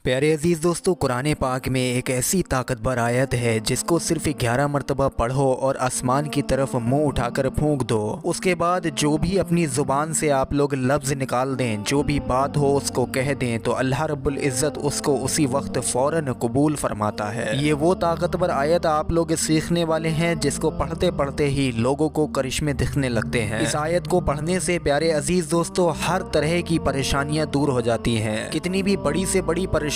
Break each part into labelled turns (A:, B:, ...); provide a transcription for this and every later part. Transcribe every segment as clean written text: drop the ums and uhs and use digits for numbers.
A: प्यारे अजीज़ दोस्तों, कुरान पाक में एक ऐसी ताकतवर आयत है जिसको सिर्फ 11 मरतबा पढ़ो और आसमान की तरफ मुंह उठाकर फूंक दो। उसके बाद जो भी अपनी ज़ुबान से आप लोग लफ्ज़ निकाल दें, जो भी बात हो उसको कह दें, तो अल्लाह रब्बुल इज़्ज़त उसको उसी वक्त फ़ौरन कबूल फरमाता है। ये वो ताकतवर आयत आप लोग सीखने वाले हैं जिसको पढ़ते पढ़ते ही लोगों को करिश्मे दिखने लगते हैं। इस आयत को पढ़ने से प्यारे अजीज़ दोस्तों हर तरह की परेशानियाँ दूर हो जाती हैं। कितनी भी बड़ी से बड़ी परेशानियां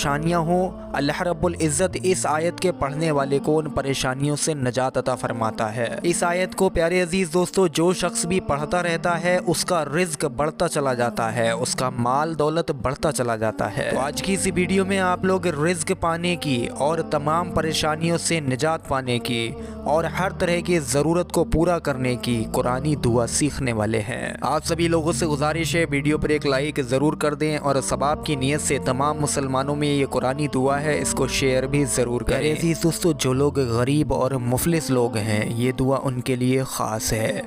A: हो, अल्लाह रब्बुल इज़्ज़त इस आयत के पढ़ने वाले को उन परेशानियों से नजात अता फरमाता है। इस आयत को प्यारे अजीज़ दोस्तों जो शख्स भी पढ़ता रहता है उसका रिज़्क बढ़ता चला जाता है, उसका माल दौलत बढ़ता चला जाता है। तो आज की इस वीडियो में आप लोग रिज़्क पाने की और तमाम परेशानियों से निजात पाने की और हर तरह की ज़रूरत को पूरा करने की कुरानी दुआ सीखने वाले हैं। आप सभी लोगों से गुजारिश है वीडियो पर एक लाइक ज़रूर कर दें और सवाब की नीयत से तमाम मुसलमानों में ये कुरानी दुआ है, इसको शेयर भी ज़रूर करें। अजीज़ दोस्तों, जो लोग गरीब और मुफलिस लोग हैं ये दुआ उनके लिए ख़ास है,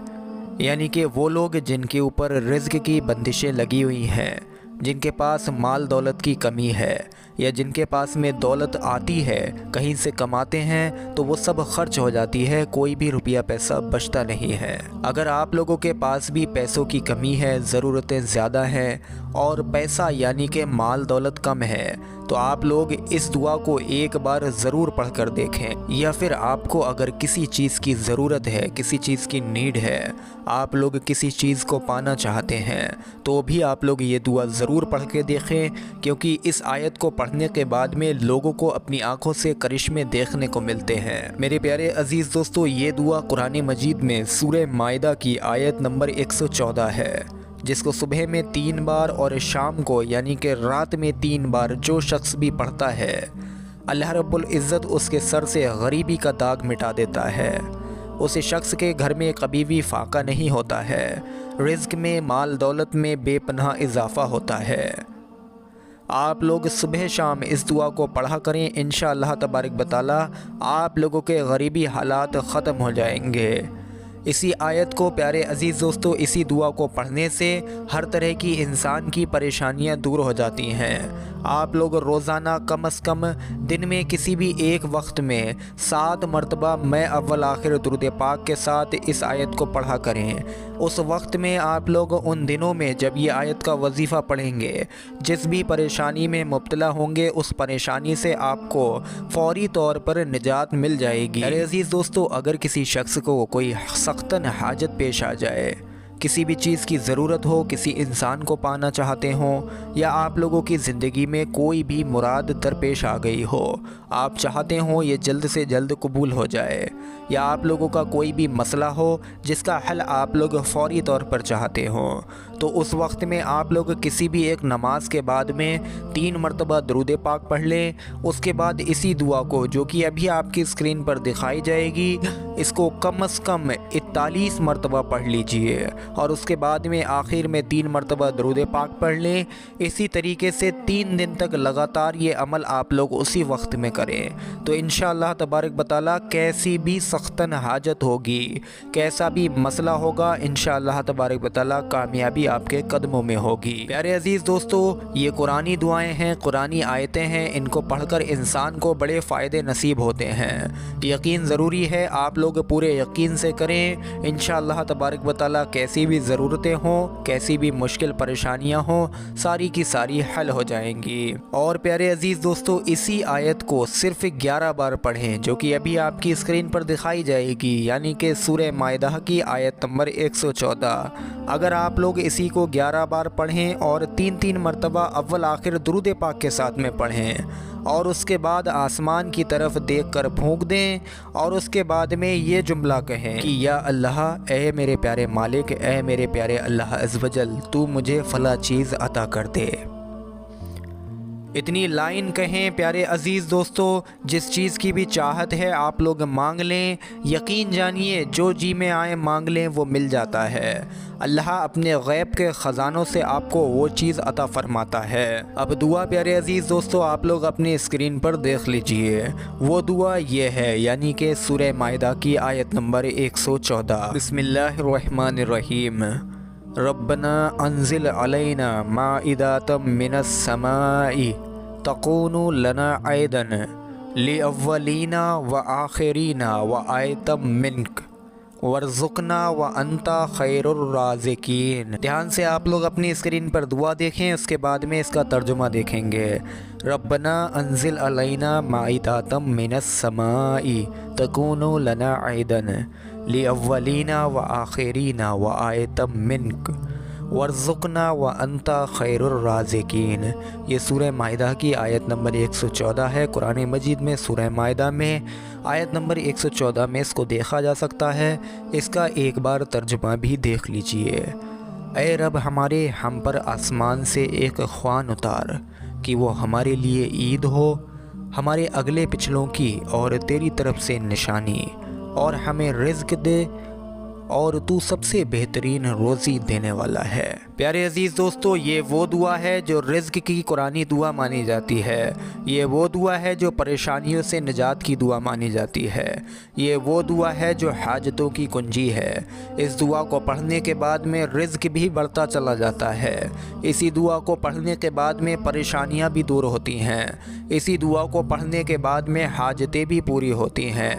A: यानी कि वो लोग जिनके ऊपर रिज़्क की बंदिशें लगी हुई हैं, जिनके पास माल दौलत की कमी है या जिनके पास में दौलत आती है, कहीं से कमाते हैं तो वो सब खर्च हो जाती है, कोई भी रुपया पैसा बचता नहीं है। अगर आप लोगों के पास भी पैसों की कमी है, ज़रूरतें ज़्यादा हैं और पैसा यानी कि माल दौलत कम है, तो आप लोग इस दुआ को एक बार ज़रूर पढ़ कर देखें। या फिर आपको अगर किसी चीज़ की ज़रूरत है, किसी चीज़ की नीड है, आप लोग किसी चीज़ को पाना चाहते हैं, तो भी आप लोग ये दुआ ज़रूर पढ़ के देखें, क्योंकि इस आयत को पढ़ने के बाद में लोगों को अपनी आंखों से करिश्मे देखने को मिलते हैं। मेरे प्यारे अजीज़ दोस्तों, ये दुआ कुरान मजीद में सूरह माइदा की आयत नंबर 114 है, जिसको सुबह में 3 बार और शाम को यानी कि रात में 3 बार जो शख्स भी पढ़ता है, अल्लाह रब्बुल इज़्ज़त उसके सर से गरीबी का दाग मिटा देता है। उस शख्स के घर में कभी भी फाका नहीं होता है, रिज़्क में माल दौलत में बेपनाह इजाफ़ा होता है। आप लोग सुबह शाम इस दुआ को पढ़ा करें, इंशाअल्लाह तबारक व तआला आप लोगों के गरीबी हालात ख़त्म हो जाएंगे। इसी आयत को प्यारे अजीज़ दोस्तों, इसी दुआ को पढ़ने से हर तरह की इंसान की परेशानियां दूर हो जाती हैं। आप लोग रोज़ाना कम अज़ कम दिन में किसी भी एक वक्त में 7 मरतबा मैं अव्वल आखिर दुरूद पाक के साथ इस आयत को पढ़ा करें। उस वक्त में आप लोग उन दिनों में जब ये आयत का वजीफ़ा पढ़ेंगे, जिस भी परेशानी में मुब्तला होंगे उस परेशानी से आपको फ़ौरी तौर पर निजात मिल जाएगी। अरे अजीज़ दोस्तों, अगर किसी शख्स को कोई सख्तन हाजत पेश आ जाए, किसी भी चीज़ की ज़रूरत हो, किसी इंसान को पाना चाहते हों, या आप लोगों की ज़िंदगी में कोई भी मुराद दरपेश आ गई हो, आप चाहते हो ये जल्द से जल्द कबूल हो जाए, या आप लोगों का कोई भी मसला हो जिसका हल आप लोग फ़ौरी तौर पर चाहते हो, तो उस वक्त में आप लोग किसी भी एक नमाज के बाद में 3 मरतबा दुरूद पाक पढ़ लें। उसके बाद इसी दुआ को, जो कि अभी आपकी स्क्रीन पर दिखाई जाएगी, इसको कम अज़ कम 41 मरतबा पढ़ लीजिए और उसके बाद में आखिर में 3 मरतबा दुरूद पाक पढ़ लें। इसी तरीके से 3 दिन तक लगातार ये अमल आप लोग उसी वक्त में करें, तो इंशाअल्लाह तबारक व तआला कैसी भी सख्तन हाजत होगी, कैसा भी मसला होगा, इंशाअल्लाह तबारक व तआला कामयाबी आपके कदमों में होगी। प्यारे अजीज़ दोस्तों, ये कुरानी दुआएं हैं, कुरानी आयतें हैं, इनको पढ़कर इंसान को बड़े फ़ायदे नसीब होते हैं। यकीन ज़रूरी है, आप लोग पूरे यकीन से करें, इंशाअल्लाह तबारक व तआला कैसी भी ज़रूरतें हों, कैसी भी मुश्किल परेशानियां हों, सारी की सारी हल हो जाएंगी। और प्यारे अजीज़ दोस्तों, इसी आयत को सिर्फ 11 बार पढ़ें, जो कि अभी आपकी स्क्रीन पर दिखाई जाएगी, यानी कि सूरह माइदा की आयत नंबर 114। अगर आप लोग इसी को 11 बार पढ़ें और 3-3 मरतबा अव्वल आखिर दुरूद पाक के साथ में पढ़ें और उसके बाद आसमान की तरफ देखकर फूंक दें और उसके बाद में ये जुमला कहें कि या अल्लाह, ए मेरे प्यारे मालिक, ए मेरे प्यारे अल्लाह अज़्ज़ वजल, तू मुझे फ़ला चीज़ अता कर दे। इतनी लाइन कहें प्यारे अजीज़ दोस्तों, जिस चीज़ की भी चाहत है आप लोग मांग लें, यकीन जानिए जो जी में आए मांग लें वो मिल जाता है। अल्लाह अपने गैब के ख़जानों से आपको वो चीज़ अता फरमाता है। अब दुआ प्यारे अजीज़ दोस्तों आप लोग अपनी स्क्रीन पर देख लीजिए, वो दुआ ये है, यानी कि सूरह माइदा की आयत नंबर 114। बिस्मिल्लाहिर्रहमानिर्रहीम। रब्बना अंजिल अलैना माइदातम मिनस समाई तकूनु लना आयदन लिअव्वलीना व आखिरीना व आयतम मिनक वर्ज़ुक़ना व अंता खैरुर राज़िकीन। ध्यान से आप लोग अपनी स्क्रीन पर दुआ देखें, उसके बाद में इसका तर्जुमा देखेंगे। रब्बना अंजिल अलैना माइदातम मिनस समाई तकूनु लना आयदन लिअव्वलीना व आखिरीना व आयतम मिनक वर्ज़ुक़ना व अंता खैरुर राज़िकीन। ये सूरह माइदा की आयत नंबर 114 है। कुरान मजीद में सूरह माइदा में आयत नंबर 114 में इसको देखा जा सकता है। इसका एक बार तर्जुमा भी देख लीजिए। ऐ रब हमारे, हम पर आसमान से एक ख्वान उतार कि वो हमारे लिए ईद हो, हमारे अगले पिछलों की और तेरी तरफ से निशानी, और हमें रिज़्क़ दे और तू सबसे बेहतरीन रोज़ी देने वाला है। प्यारे अजीज़ दोस्तों, ये वो दुआ है जो रिज़्क़ की कुरानी दुआ मानी जाती है। ये वो दुआ है जो परेशानियों से निजात की दुआ मानी जाती है। ये वो दुआ है जो हाजतों की कुंजी है। इस दुआ को पढ़ने के बाद में रिज़्क़ भी बढ़ता चला जाता है। इसी दुआ को पढ़ने के बाद में परेशानियाँ भी दूर होती हैं। इसी दुआ को पढ़ने के बाद में हाजतें भी पूरी होती हैं।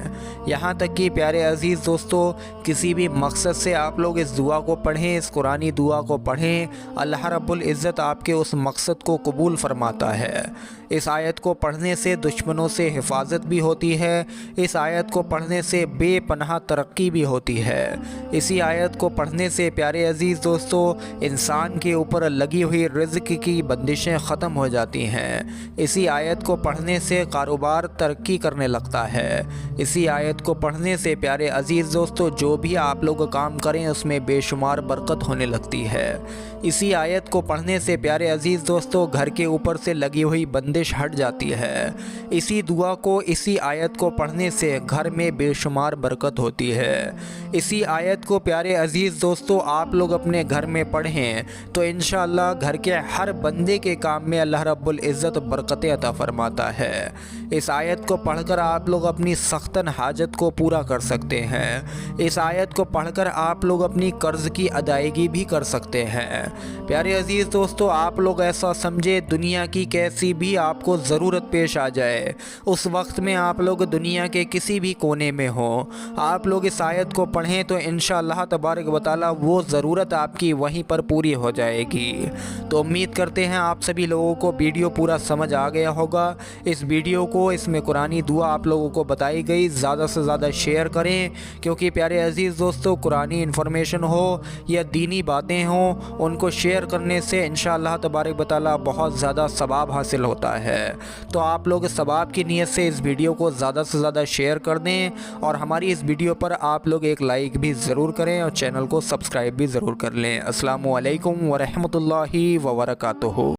A: यहाँ तक कि प्यारे अजीज़ दोस्तों, किसी भी मकसद से आप लोग इस दुआ को पढ़ें, इस कुरानी दुआ को पढ़ें, अल्लाह रब्बुल इज़्ज़त आपके उस मकसद को कबूल फरमाता है। इस आयत को पढ़ने से दुश्मनों से हिफाजत भी होती है। इस आयत को पढ़ने से बेपनाह तरक्की भी होती है। इसी आयत को पढ़ने से प्यारे अजीज़ दोस्तों, इंसान के ऊपर लगी हुई रिज़्क़ की बंदिशें ख़त्म हो जाती हैं। इसी आयत को पढ़ने से कारोबार तरक्की करने लगता है। इसी आयत को पढ़ने से प्यारे अजीज़ दोस्तों, जो भी आप लोग काम करें उसमें बेशुमार बरकत होने लगती है। इसी आयत को पढ़ने से प्यारे अजीज़ दोस्तों, घर के ऊपर से लगी हुई बंदिश हट जाती है। इसी दुआ को, इसी आयत को पढ़ने से घर में बेशुमार बरकत होती है। इसी आयत को प्यारे अजीज़ दोस्तों, आप लोग अपने घर में पढ़ें तो इंशाअल्लाह घर के हर बंदे के काम में अल्लाह रब्बुल इज़्ज़त बरकतें अता फरमाता है। इस आयत को पढ़कर आप लोग अपनी सख्तन हाजत को पूरा कर सकते हैं। इस आयत को पढ़कर आप लोग अपनी कर्ज़ की अदायगी भी कर सकते हैं। प्यारे अजीज़ दोस्तों, आप लोग ऐसा समझे, दुनिया की कैसी भी आपको ज़रूरत पेश आ जाए, उस वक्त में आप लोग दुनिया के किसी भी कोने में हो, आप लोग इस आयत को पढ़ें तो इंशाअल्लाह तबारक व तआला वो ज़रूरत आपकी वहीं पर पूरी हो जाएगी। तो उम्मीद करते हैं आप सभी लोगों को वीडियो पूरा समझ आ गया होगा। इस वीडियो को, इसमें कुरानी दुआ आप लोगों को बताई गई, ज़्यादा से ज़्यादा शेयर करें, क्योंकि प्यारे अजीज़ दोस्तों, कुरानी इन्फॉर्मेशन हो या दीनी बातें हों, उनको शेयर करने से इंशाअल्लाह तबारक व तआला बहुत ज़्यादा सवाब हासिल होता है। तो आप लोग सवाब की नीयत से इस वीडियो को ज़्यादा से ज़्यादा शेयर कर दें, और हमारी इस वीडियो पर आप लोग एक लाइक भी ज़रूर करें और चैनल को सब्सक्राइब भी ज़रूर कर लें। अस्सलामु अलैकुम व रहमतुल्लाहि व बरकातुहू।